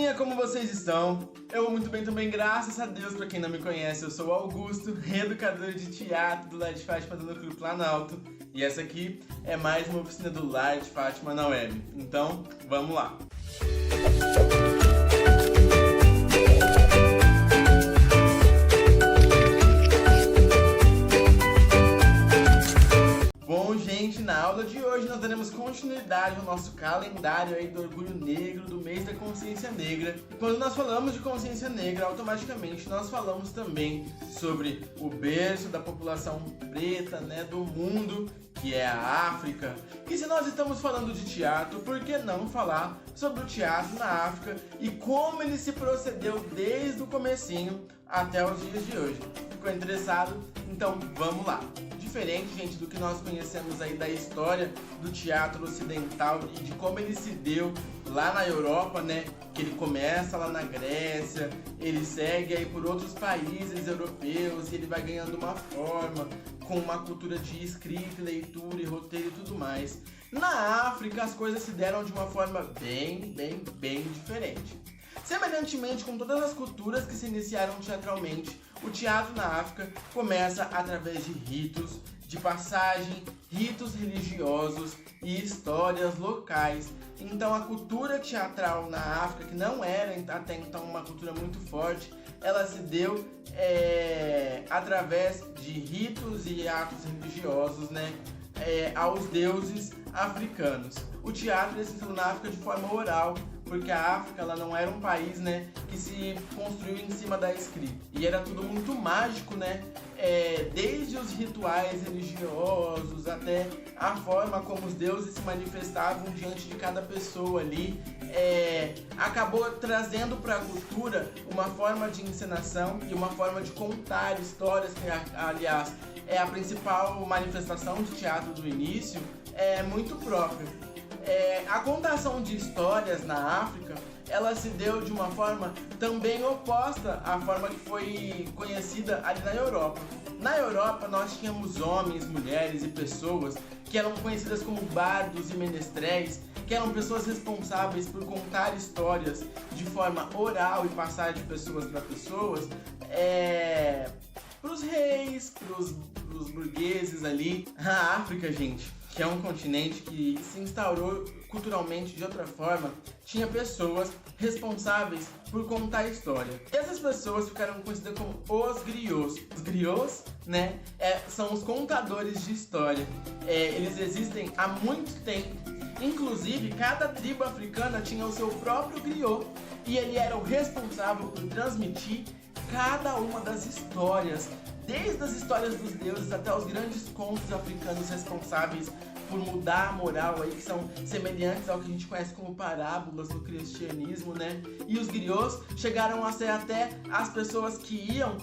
Galerinha, como vocês estão? Eu vou muito bem também, graças a Deus. Pra quem não me conhece, eu sou o Augusto, reeducador de teatro do Lar de Fátima do Núcleo Planalto. E essa aqui é mais uma oficina do Lar de Fátima na web. Então, vamos lá! Bom, gente, na aula de hoje nós daremos continuidade ao nosso calendário aí do Orgulho Negro, do mês da Consciência Negra. E quando nós falamos de consciência negra, automaticamente nós falamos também sobre o berço da população preta, né, do mundo, que é a África. E se nós estamos falando de teatro, por que não falar sobre o teatro na África e como ele se procedeu desde o comecinho até os dias de hoje? Ficou interessado? Então vamos lá! Diferente, gente, do que nós conhecemos aí da história do teatro ocidental e de como ele se deu lá na Europa, né? Que ele começa lá na Grécia, ele segue aí por outros países europeus e ele vai ganhando uma forma, com uma cultura de escrita, leitura e roteiro e tudo mais. Na África as coisas se deram de uma forma bem diferente. Semelhantemente com todas as culturas que se iniciaram teatralmente, o teatro na África começa através de ritos de passagem, ritos religiosos e histórias locais. Então a cultura teatral na África, que não era até então uma cultura muito forte, ela se deu através de ritos e atos religiosos, né, aos deuses africanos. O teatro se instalou na África de forma oral, porque a África ela não era um país, né, que se construiu em cima da escrita. E era tudo muito mágico, né? Desde os rituais religiosos até a forma como os deuses se manifestavam diante de cada pessoa ali. Acabou trazendo para a cultura uma forma de encenação e uma forma de contar histórias, que aliás é a principal manifestação de teatro do início, muito própria. A contação de histórias na África, ela se deu de uma forma também oposta à forma que foi conhecida ali na Europa. Na Europa nós tínhamos homens, mulheres e pessoas que eram conhecidas como bardos e menestréis, que eram pessoas responsáveis por contar histórias de forma oral e passar de pessoas para pessoas, para os reis, para os burgueses ali. A África, gente, que é um continente que se instaurou culturalmente de outra forma, tinha pessoas responsáveis por contar a história. E essas pessoas ficaram conhecidas como os griots. Os griots, né, são os contadores de história. Eles existem há muito tempo. Inclusive, cada tribo africana tinha o seu próprio griot e ele era o responsável por transmitir cada uma das histórias, desde as histórias dos deuses até os grandes contos africanos responsáveis por mudar a moral aí, que são semelhantes ao que a gente conhece como parábolas no cristianismo, né? E os griots chegaram a ser até as pessoas que iam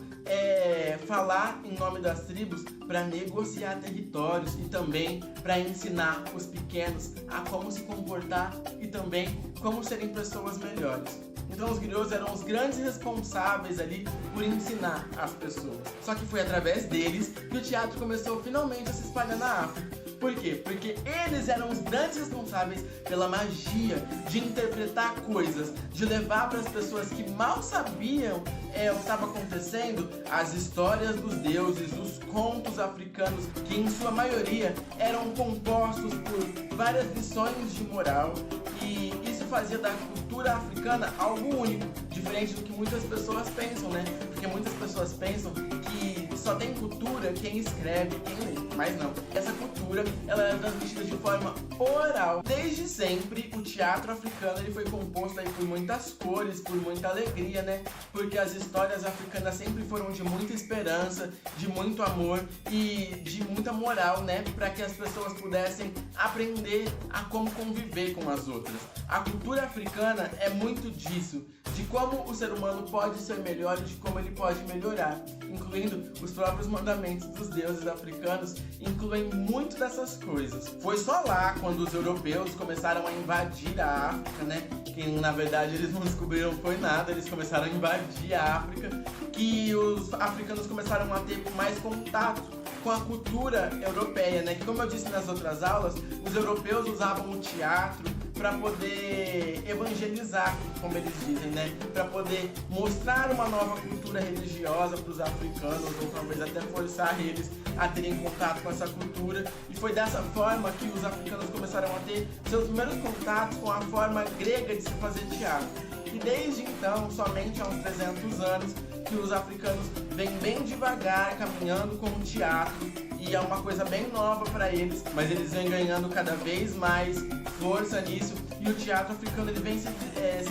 falar em nome das tribos para negociar territórios e também para ensinar os pequenos a como se comportar e também como serem pessoas melhores. Então os griots eram os grandes responsáveis ali por ensinar as pessoas. Só que foi através deles que o teatro começou finalmente a se espalhar na África. Por quê? Porque eles eram os grandes responsáveis pela magia de interpretar coisas, de levar para as pessoas que mal sabiam o que estava acontecendo, as histórias dos deuses, os contos africanos, que em sua maioria eram compostos por várias lições de moral, e isso fazia da cultura africana algo único, diferente do que muitas pessoas pensam, né? Porque muitas pessoas pensam que só tem cultura quem escreve, quem lê, mas não. Essa cultura, ela é transmitida de forma oral. Desde sempre, o teatro africano ele foi composto aí por muitas cores, por muita alegria, né? Porque as histórias africanas sempre foram de muita esperança, de muito amor e de muita moral, né? Para que as pessoas pudessem aprender a como conviver com as outras. A cultura africana é muito disso, de como o ser humano pode ser melhor e de como ele pode melhorar, incluindo os próprios mandamentos dos deuses africanos, incluem muito dessas coisas. Foi só lá quando os europeus começaram a invadir a África, né, que na verdade eles não descobriram foi nada, eles começaram a invadir a África, que os africanos começaram a ter mais contato com a cultura europeia, né? Que, como eu disse nas outras aulas, os europeus usavam o teatro para poder evangelizar, como eles dizem, né? Para poder mostrar uma nova cultura religiosa para os africanos, ou talvez até forçar eles a terem contato com essa cultura. E foi dessa forma que os africanos começaram a ter seus primeiros contatos com a forma grega de se fazer teatro. E desde então, somente há uns 300 anos, que os africanos vêm bem devagar caminhando com o teatro, e é uma coisa bem nova para eles, mas eles vêm ganhando cada vez mais força nisso, e o teatro africano ele vem se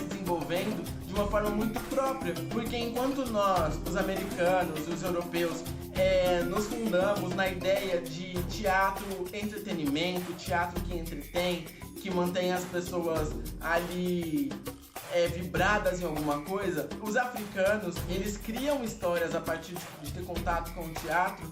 desenvolvendo de uma forma muito própria, porque enquanto nós, os americanos, os europeus, nos fundamos na ideia de teatro entretenimento, teatro que entretém, que mantém as pessoas ali vibradas em alguma coisa, os africanos, eles criam histórias a partir de ter contato com o teatro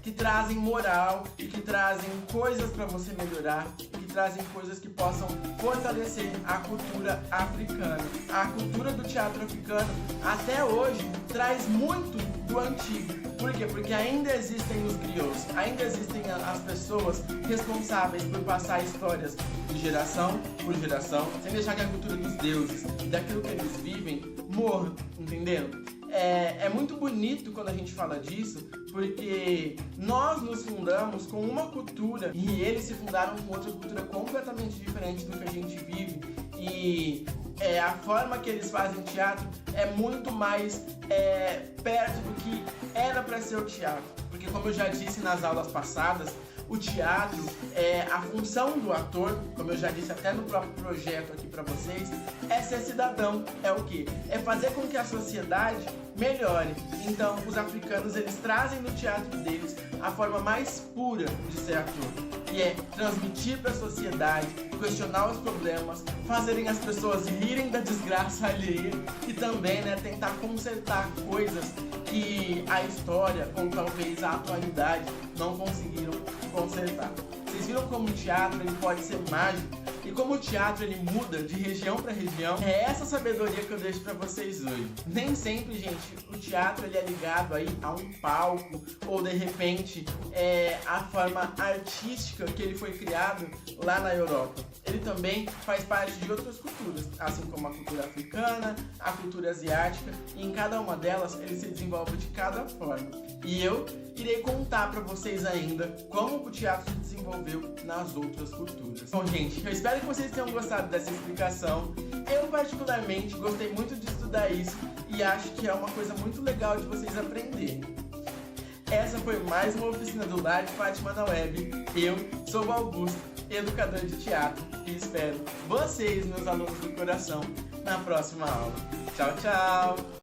que trazem moral e que trazem coisas para você melhorar, que trazem coisas que possam fortalecer a cultura africana. A cultura do teatro africano até hoje traz muito do antigo. Por quê? Porque ainda existem os griots, ainda existem as pessoas responsáveis por passar histórias de geração por geração, sem deixar que a cultura dos deuses e daquilo que eles vivem morra, entendendo? É muito bonito quando a gente fala disso, porque nós nos fundamos com uma cultura e eles se fundaram com outra cultura completamente diferente do que a gente vive, e a forma que eles fazem teatro é muito mais perto do que era para ser o teatro, porque, como eu já disse nas aulas passadas, o teatro, a função do ator, como eu já disse até no próprio projeto aqui para vocês, é ser cidadão. É o quê? É fazer com que a sociedade melhore. Então, os africanos, eles trazem no teatro deles a forma mais pura de ser ator, que é transmitir para a sociedade, questionar os problemas, fazerem as pessoas rirem da desgraça alheia e também, né, tentar consertar coisas que a história ou talvez a atualidade não conseguiram consertar. Vocês viram como o teatro ele pode ser mágico e como o teatro ele muda de região para região? É essa sabedoria que eu deixo para vocês hoje. Nem sempre, gente, o teatro ele é ligado aí a um palco ou de repente a forma artística que ele foi criado lá na Europa. Ele também faz parte de outras culturas, assim como a cultura africana, a cultura asiática, e em cada uma delas ele se desenvolve de cada forma. E eu irei contar para vocês ainda como o teatro se desenvolveu nas outras culturas. Bom, gente, eu espero que vocês tenham gostado dessa explicação. Eu particularmente gostei muito de estudar isso e acho que é uma coisa muito legal de vocês aprenderem. Essa foi mais uma oficina do Lar de Fátima na Web. Eu sou o Augusto, educador de teatro, e espero vocês, meus alunos do coração, na próxima aula. Tchau, tchau!